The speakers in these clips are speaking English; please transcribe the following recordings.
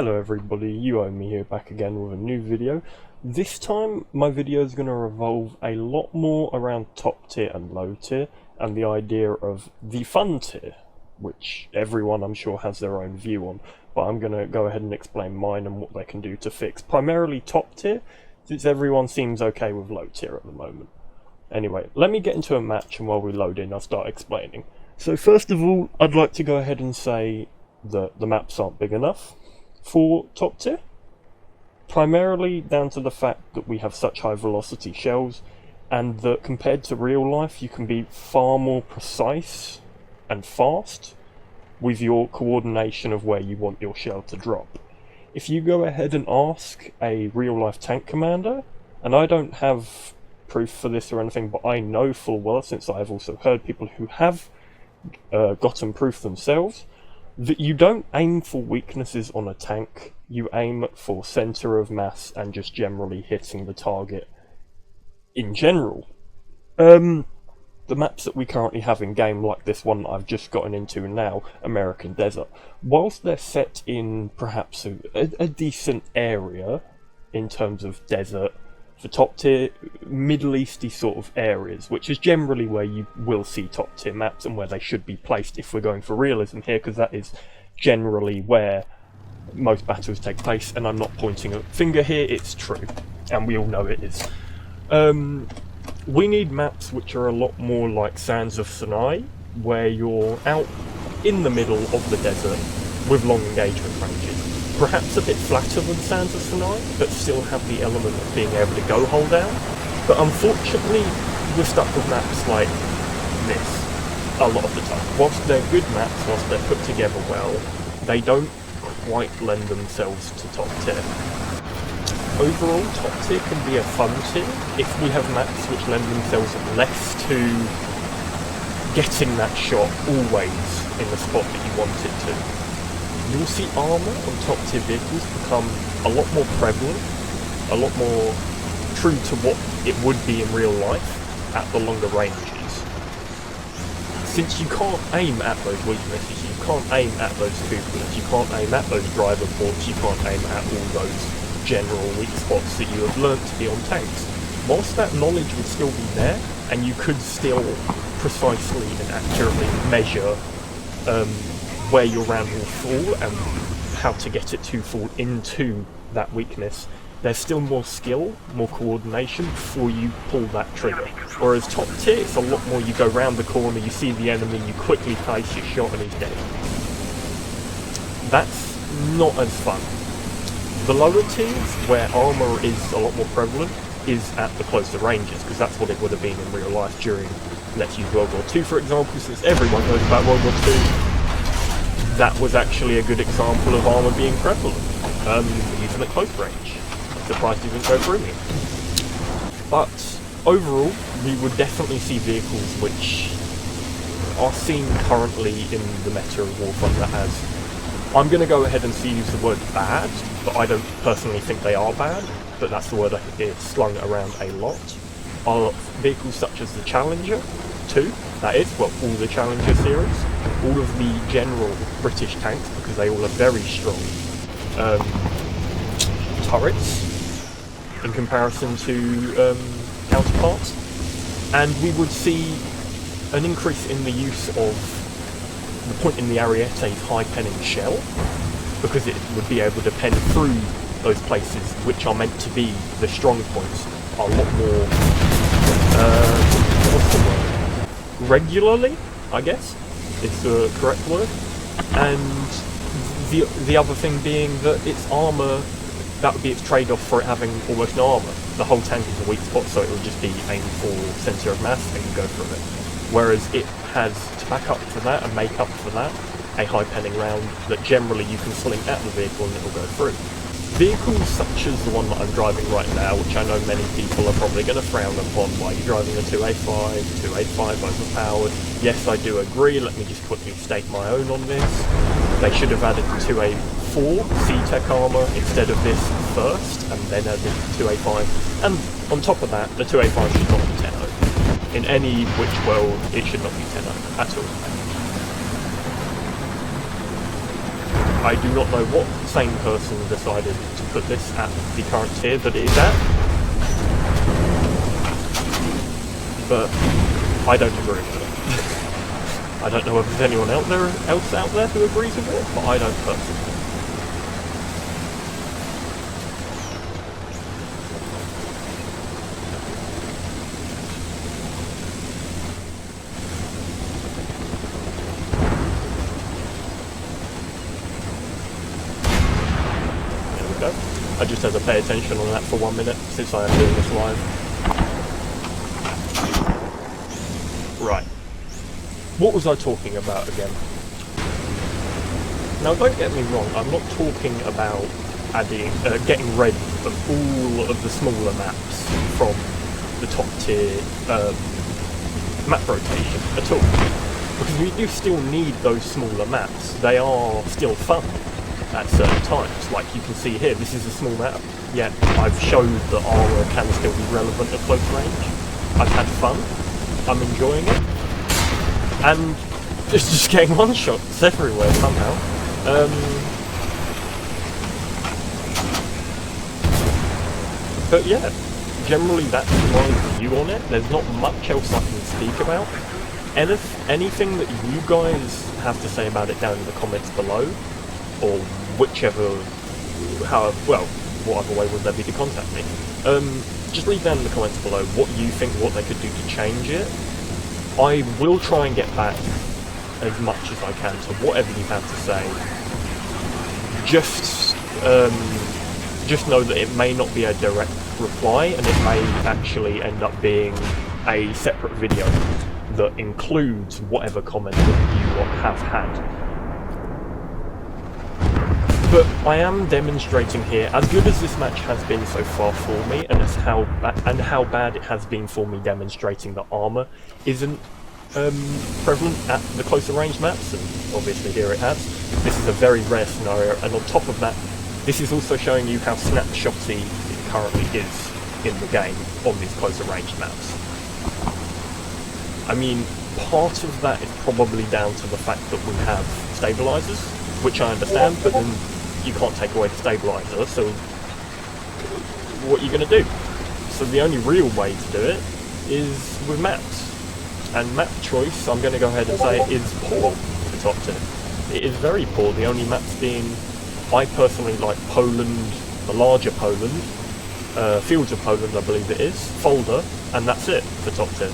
Hello everybody, Uome here back again with a new video. This time my video is going to revolve a lot more around top tier and low tier and the idea of the fun tier, which everyone I'm sure has their own view on, but I'm going to go ahead and explain mine and what they can do to fix primarily top tier, since everyone seems okay with low tier at the moment. Anyway, let me get into a match, and while we load in I'll start explaining. So first of all, I'd like to go ahead and say that the maps aren't big enough for top tier, primarily down to the fact that we have such high velocity shells, and that compared to real life you can be far more precise and fast with your coordination of where you want your shell to drop. If you go ahead and ask a real life tank commander, and I don't have proof for this or anything, but I know full well, since I've also heard people who have gotten proof themselves, that you don't aim for weaknesses on a tank, you aim for centre of mass and just generally hitting the target in general. The maps that we currently have in game, like this one I've just gotten into now, American Desert, whilst they're set in perhaps a decent area in terms of desert, for top tier, Middle Easty sort of areas, which is generally where you will see top tier maps and where they should be placed if we're going for realism here, because that is generally where most battles take place, and I'm not pointing a finger here, it's true, and we all know it is. We need maps which are a lot more like Sands of Sinai, where you're out in the middle of the desert with long engagement ranges. Perhaps a bit flatter than Sands of Sinai, but still have the element of being able to go hold down. But unfortunately, we're stuck with maps like this a lot of the time. Whilst they're good maps, whilst they're put together well, they don't quite lend themselves to top tier. Overall, top tier can be a fun tier if we have maps which lend themselves less to getting that shot always in the spot that you want it to. You'll see armour on top tier vehicles become a lot more prevalent, a lot more true to what it would be in real life at the longer ranges. Since you can't aim at those weaknesses, you can't aim at those cupolas, you can't aim at those driver ports, you can't aim at all those general weak spots that you have learnt to be on tanks. Whilst that knowledge would still be there, and you could still precisely and accurately measure where your round will fall and how to get it to fall into that weakness, there's still more skill, more coordination before you pull that trigger. Whereas top tier, it's a lot more you go round the corner, you see the enemy, you quickly place your shot and he's dead. That's not as fun. The lower tiers, where armour is a lot more prevalent, is at the closer ranges, because that's what it would have been in real life during, let's use World War II for example, since everyone knows about World War II. That was actually a good example of armour being prevalent, even at close range. I'm surprised it didn't go through me. But overall, we would definitely see vehicles which are seen currently in the meta of War Thunder as, I'm going to go ahead and use the word bad, but I don't personally think they are bad, but that's the word I hear slung around a lot, are vehicles such as the Challenger 2, that is, well, all the Challenger series, all of the general British tanks, because they all have very strong turrets in comparison to counterparts, and we would see an increase in the use of the point in the Ariete's high penning shell, because it would be able to pen through those places which are meant to be the strong points a lot more what's the word? Regularly, I guess, is the correct word. And the other thing being that its armour, that would be its trade-off for it having almost no armour. The whole tank is a weak spot, so it would just be aimed for centre of mass and you go through it. Whereas it has, to back up for that and make up for that, a high penning round that generally you can sling at the vehicle and it will go through. Vehicles such as the one that I'm driving right now, which I know many people are probably going to frown upon, why you're driving a 2A5, 2A5 overpowered. Yes, I do agree, let me just quickly state my own on this. They should have added the 2A4 C-Tech armour instead of this first, and then added the 2A5. And on top of that, the 2A5 should not be 10-0. In any which world, it should not be 10-0 at all. I do not know what sane person decided to put this at the current tier that it is at, but I don't agree with it. I don't know if there's anyone else out there who agrees with it, but I don't personally. I just had to pay attention on that for 1 minute since I am doing this live. Right. What was I talking about again? Now don't get me wrong, I'm not talking about getting rid of all of the smaller maps from the top tier map rotation at all. Because we do still need those smaller maps. They are still fun at certain times. Like you can see here, this is a small map, yet I've showed that armor can still be relevant at close range. I've had fun, I'm enjoying it, and it's just getting one-shots everywhere somehow. But yeah, generally that's my view on it. There's not much else I can speak about. Anything that you guys have to say about it down in the comments below, or whatever way would there be to contact me. Just leave down in the comments below what you think, what they could do to change it. I will try and get back as much as I can to whatever you have to say. Just know that it may not be a direct reply, and it may actually end up being a separate video that includes whatever comment that you have had. But I am demonstrating here, as good as this match has been so far for me, and how bad it has been for me demonstrating that armor isn't prevalent at the closer range maps, and obviously here it has. This is a very rare scenario, and on top of that, this is also showing you how snapshotty it currently is in the game on these closer range maps. I mean, part of that is probably down to the fact that we have stabilizers, which I understand, but then you can't take away the stabilizer, so what are you going to do? So the only real way to do it is with maps. And map choice, I'm going to go ahead and say, is poor for top tier. It is very poor, the only maps being, I personally like Poland, the larger Poland, Fields of Poland I believe it is, Folder, and that's it for top tier.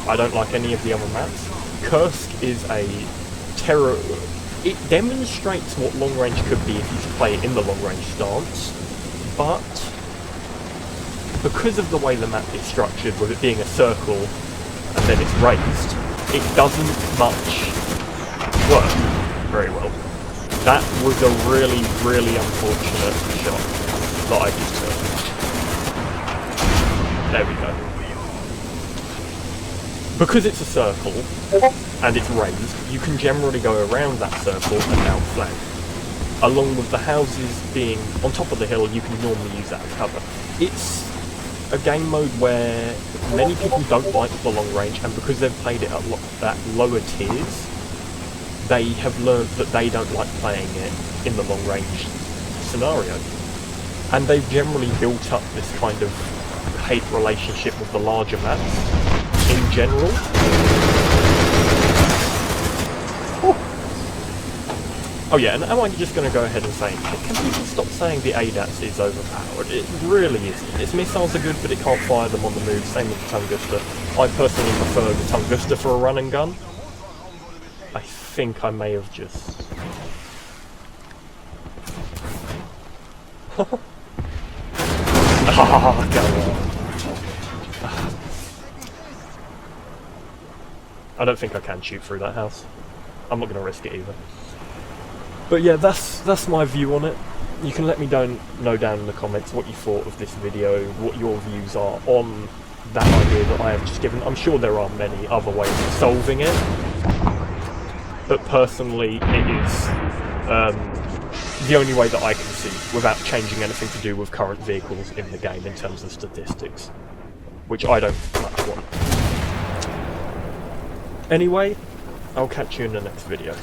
I don't like any of the other maps. Kursk is a terror. It demonstrates what long range could be if you play it in the long range stance, but because of the way the map is structured, with it being a circle and then it's raised, it doesn't much work very well. That was a really, really unfortunate shot that I just took. There we go. Because it's a circle, and it's raised, you can generally go around that circle and outflank. Along with the houses being on top of the hill, you can normally use that as cover. It's a game mode where many people don't like the long range, and because they've played it at lower tiers, they have learned that they don't like playing it in the long range scenario. And they've generally built up this kind of hate relationship with the larger maps in general. Oh yeah, and am I just going to go ahead and say, can people stop saying the ADATS is overpowered? It really isn't. Its missiles are good, but it can't fire them on the move, same with the Tunguska. I personally prefer the Tunguska for a run and gun. I think I may have just... Ah, go on. I don't think I can shoot through that house. I'm not going to risk it either. But yeah, that's my view on it. You can let me know down in the comments what you thought of this video, what your views are on that idea that I have just given. I'm sure there are many other ways of solving it, but personally it is the only way that I can see without changing anything to do with current vehicles in the game in terms of statistics, which I don't much want. Anyway, I'll catch you in the next video.